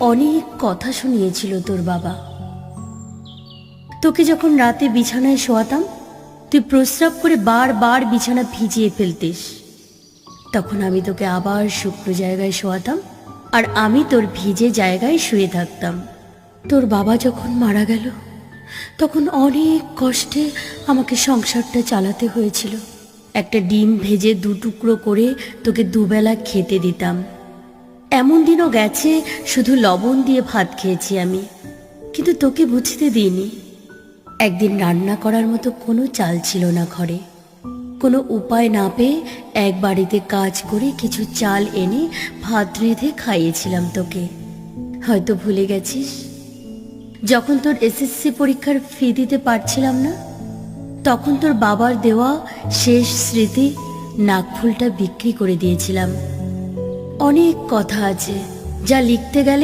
অনেক কথা শুনিয়েছিল তোর বাবা। তোকে যখন রাতে বিছানায় শোয়াতাম, তুই প্রস্রাব করে বারবার বিছানা ভিজিয়ে ফেলতিস। তখন আমি তোকে আবার শুকনো জায়গায় শোয়াতাম, আর আমি তোর ভিজে জায়গায় শুয়ে থাকতাম। তোর বাবা যখন মারা গেল, তখন অনেক কষ্টে আমাকে সংসারটা চালাতে হয়েছিল। একটা ডিম ভেজে 2 টুকরো করে তোকে দুবেলা খেতে দিতাম। এমন দিনও গেছে শুধু লবণ দিয়ে ভাত খেয়েছি আমি, কিন্তু তোকে বুঝতে দিইনি। একদিন রান্না করার মতো কোনো চাল ছিল না ঘরে। কোনো উপায় না পেয়ে এক বাড়িতে কাজ করে কিছু চাল এনে ভাত রেঁধে খাইয়েছিলাম তোকে। হয়তো ভুলে গেছিস, যখন তোর এসএসসি পরীক্ষার ফি দিতে পারছিলাম না, তখন তোর বাবার দেওয়া শেষ স্মৃতি নাকফুলটা বিক্রি করে দিয়েছিলাম। অনেক কথা আছে যা লিখতে গেলে